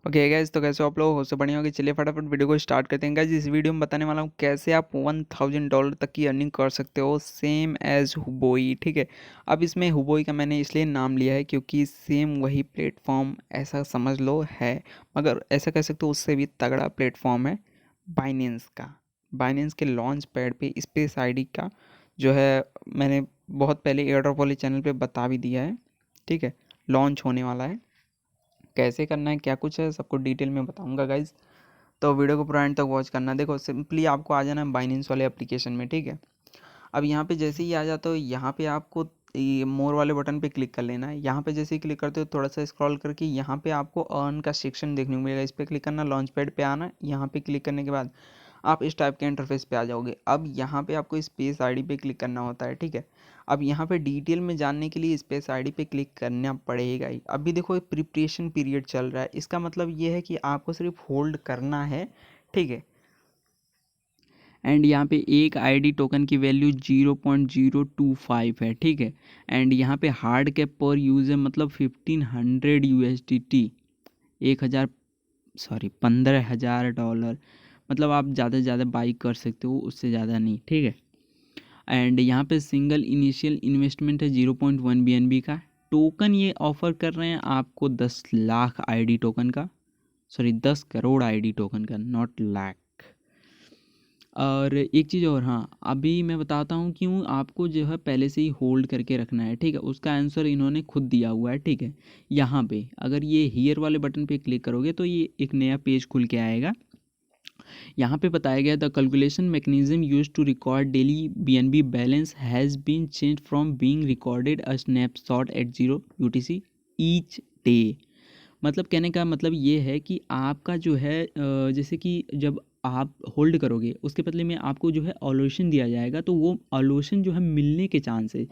Okay guys, तो कैसे हो आप लोग? हो सब बढ़िया होगी। चलिए फटाफट वीडियो को स्टार्ट करते हैं गाइज। इस वीडियो में बताने वाला हूँ कैसे आप $1000 तक की अर्निंग कर सकते हो सेम एज हुबोई। ठीक है, अब इसमें हुबोई का मैंने इसलिए नाम लिया है क्योंकि सेम वही प्लेटफॉर्म ऐसा समझ लो है, मगर ऐसा कह सकते हो उससे भी तगड़ा प्लेटफॉर्म है बाइनेंस का। बाइनेंस के लॉन्च पैड पे स्पेस आईडी का जो है, मैंने बहुत पहले एयरड्रॉप वाले चैनल पे बता भी दिया है। ठीक है, लॉन्च होने वाला है, कैसे करना है क्या कुछ है सबको डिटेल में बताऊंगा गाइज। तो वीडियो को पूरा एंड तक वॉच करना। देखो सिंपली आपको आ जाना है बाइनेंस वाले एप्लीकेशन में। ठीक है, अब यहाँ पे जैसे ही आ जाते हो यहाँ पे आपको ये मोर वाले बटन पे क्लिक कर लेना है। यहाँ पे जैसे ही क्लिक करते हो थोड़ा सा स्क्रॉल करके यहाँ पे आपको अर्न का सेक्शन देखने को मिलेगा। इस पर क्लिक करना, लॉन्च पैड पे आना। यहाँ पे क्लिक करने के बाद आप इस टाइप के इंटरफेस पे आ जाओगे। अब यहाँ पे आपको स्पेस आईडी पे क्लिक करना होता है। ठीक है, अब यहाँ पे डिटेल में जानने के लिए स्पेस आईडी पे क्लिक करना पड़ेगा ही। अभी देखो प्रिपरेशन पीरियड चल रहा है, इसका मतलब ये है कि आपको सिर्फ होल्ड करना है। ठीक है, एंड यहाँ पे एक आईडी टोकन की वैल्यू 0.025 है। ठीक है, एंड यहाँ पे हार्ड कैप पर यूज़ है, मतलब 1500 USDT, 1000 सॉरी $15,000। मतलब आप ज़्यादा से ज़्यादा बाई कर सकते हो, उससे ज़्यादा नहीं। ठीक है, एंड यहाँ पे सिंगल इनिशियल इन्वेस्टमेंट है 0.1 BNB का। टोकन ये ऑफ़र कर रहे हैं आपको 10 लाख आईडी टोकन का, सॉरी 10 करोड़ आईडी टोकन का, नॉट लाख। और एक चीज़ और, हाँ अभी मैं बताता हूँ क्यों आपको जो है पहले से ही होल्ड करके रखना है। ठीक है, उसका आंसर इन्होंने खुद दिया हुआ है। ठीक है, यहाँ पे अगर ये हियर वाले बटन पे क्लिक करोगे तो ये एक नया पेज खुल के आएगा। यहाँ पे बताया गया the calculation mechanism use to record daily BNB balance has been change from being recorded a snapshot at 0 UTC each day. मतलब कहने का मतलब ये है कि आपका जो है जैसे कि जब आप होल्ड करोगे उसके बदले में आपको जो है ऑलोशन दिया जाएगा, तो वो ऑलोशन जो है मिलने के चांस है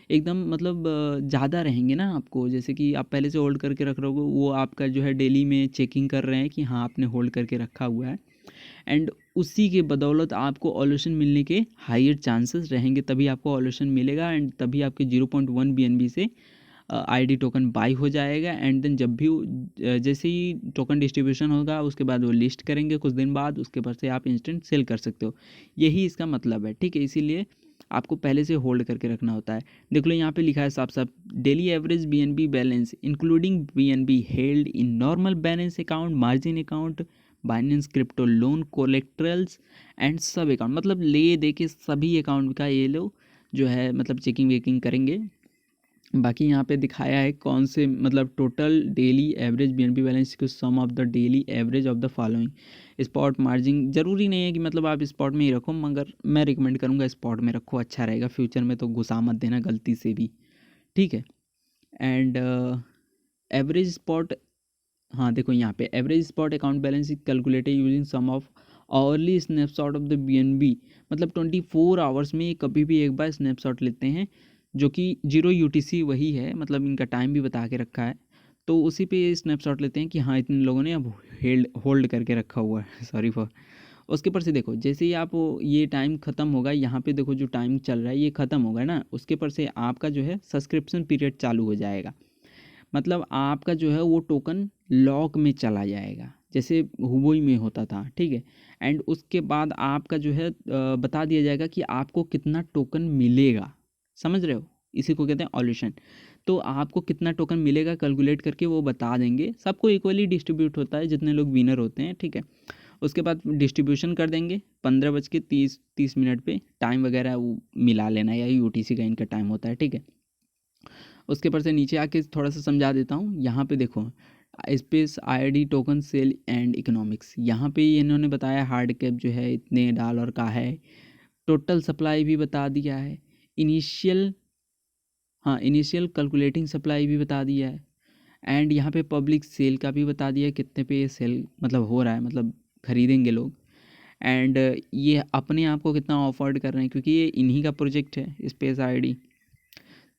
एकदम मतलब ज़्यादा रहेंगे ना आपको। जैसे कि आप पहले से होल्ड करके रख रहे हो, वो आपका जो है डेली में चेकिंग कर रहे हैं कि हाँ आपने होल्ड करके रखा हुआ है, एंड उसी के बदौलत आपको ऑलोशन मिलने के हायर चांसेस रहेंगे। तभी आपको ऑलोशन मिलेगा एंड तभी आपके 0.1 BNB से आईडी टोकन बाई हो जाएगा। एंड देन जब भी जैसे ही टोकन डिस्ट्रीब्यूशन होगा उसके बाद वो लिस्ट करेंगे कुछ दिन बाद, उसके बाद से आप इंस्टेंट सेल कर सकते हो। यही इसका मतलब है। ठीक है, इसीलिए आपको पहले से होल्ड करके रखना होता है। देख लो यहाँ पे लिखा है साफ साफ, daily average BNB balance including BNB held in normal balance account, margin account, Binance crypto loan, collaterals and sub account, मतलब ले दे के सभी अकाउंट का ये लोग जो है मतलब चेकिंग वेकिंग करेंगे। बाकी यहाँ पे दिखाया है कौन से मतलब total daily average BNB balance को sum of the daily average of the following. Spot margin ज़रूरी नहीं है कि मतलब आप स्पॉट में ही रखो, मगर मैं रिकमेंड करूँगा स्पॉट में रखो, अच्छा रहेगा। फ्यूचर में तो घुसा मत देना गलती से भी। ठीक है, एंड एवरेज स्पॉट, हाँ देखो यहाँ पे average spot account balance is calculated using sum of hourly snapshot of the BNB। मतलब 24 आवर्स में ये कभी भी एक बार स्नैपशॉट लेते हैं, जो कि 0 UTC वही है, मतलब इनका टाइम भी बता के रखा है। तो उसी पे ये स्नैपशॉट लेते हैं कि हाँ इतने लोगों ने अब होल्ड करके रखा हुआ है सॉरी फॉर। उसके ऊपर से देखो जैसे ही आप ये टाइम ख़त्म होगा, यहाँ पे देखो जो टाइम चल रहा है ये ख़त्म होगा ना, उसके ऊपर से आपका जो है सब्सक्रिप्शन पीरियड चालू हो जाएगा। मतलब आपका जो है वो टोकन लॉक में चला जाएगा जैसे हुबोई में होता था। ठीक है, एंड उसके बाद आपका जो है बता दिया जाएगा कि आपको कितना टोकन मिलेगा। समझ रहे हो, इसी को कहते हैं ऑल्यूशन। तो आपको कितना टोकन मिलेगा कैलकुलेट करके वो बता देंगे। सबको इक्वली डिस्ट्रीब्यूट होता है जितने लोग विनर होते हैं। ठीक है, उसके बाद डिस्ट्रीब्यूशन कर देंगे 15:30 पे। टाइम वगैरह वो मिला लेना, या UTC का इनका टाइम होता है। ठीक है, उसके ऊपर से नीचे आके थोड़ा सा समझा देता हूँ। यहाँ पे देखो Space ID token sale and economics, यहाँ पे इन्होंने बताया हार्ड कैप जो है इतने डॉलर का है, टोटल सप्लाई भी बता दिया है, इनिशियल, हाँ इनिशियल कैलकुलेटिंग सप्लाई भी बता दिया है, एंड यहाँ पे पब्लिक सेल का भी बता दिया है कितने पे ये सेल मतलब हो रहा है, मतलब खरीदेंगे लोग। एंड ये अपने आप को कितना ऑफर्ड कर रहे हैं क्योंकि ये इन्हीं का प्रोजेक्ट है स्पेस आईडी।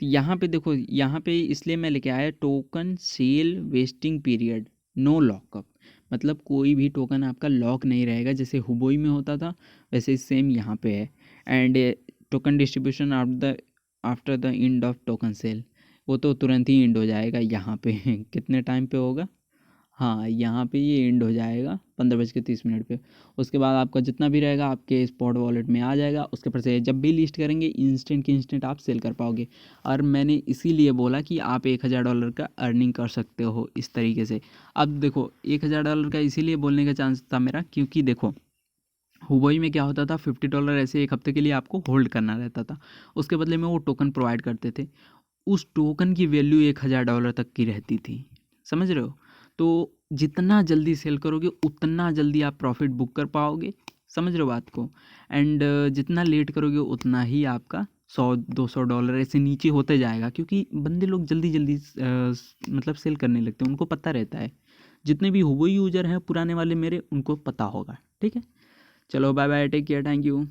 तो यहाँ पे देखो, यहाँ पे इसलिए मैं लेके आया token sale vesting period no lockup. मतलब कोई भी टोकन आपका लॉक नहीं रहेगा, जैसे हुबोई में होता था वैसे सेम यहाँ पे है। And token distribution after the end of token sale, वो तो तुरंत ही एंड हो जाएगा यहाँ पे कितने टाइम पे होगा, हाँ, यहाँ पे ये एंड हो जाएगा 15:30 पे। उसके बाद आपका जितना भी रहेगा आपके स्पॉट वॉलेट में आ जाएगा। उसके ऊपर से जब भी लिस्ट करेंगे इंस्टेंट के इंस्टेंट आप सेल कर पाओगे। और मैंने इसीलिए बोला कि आप $1000 का अर्निंग कर सकते हो इस तरीके से। अब देखो $1000 का इसीलिए बोलने का चांस था मेरा, क्योंकि देखो हुबई में क्या होता था, $50 ऐसे एक हफ्ते के लिए आपको होल्ड करना रहता था। उसके बदले में वो टोकन प्रोवाइड करते थे। उस टोकन की वैल्यू $1000 तक की रहती थी। समझ रहे हो? तो जितना जल्दी सेल करोगे उतना जल्दी आप प्रॉफिट बुक कर पाओगे। समझ रहे हो बात को? एंड जितना लेट करोगे उतना ही आपका $100-200 ऐसे नीचे होते जाएगा, क्योंकि बंदे लोग जल्दी जल्दी मतलब सेल करने लगते हैं, उनको पता रहता है। जितने भी हुबई यूजर हैं पुराने वाले मेरे, उनको पता होगा। ठीक है, चलो bye bye, take care, thank you.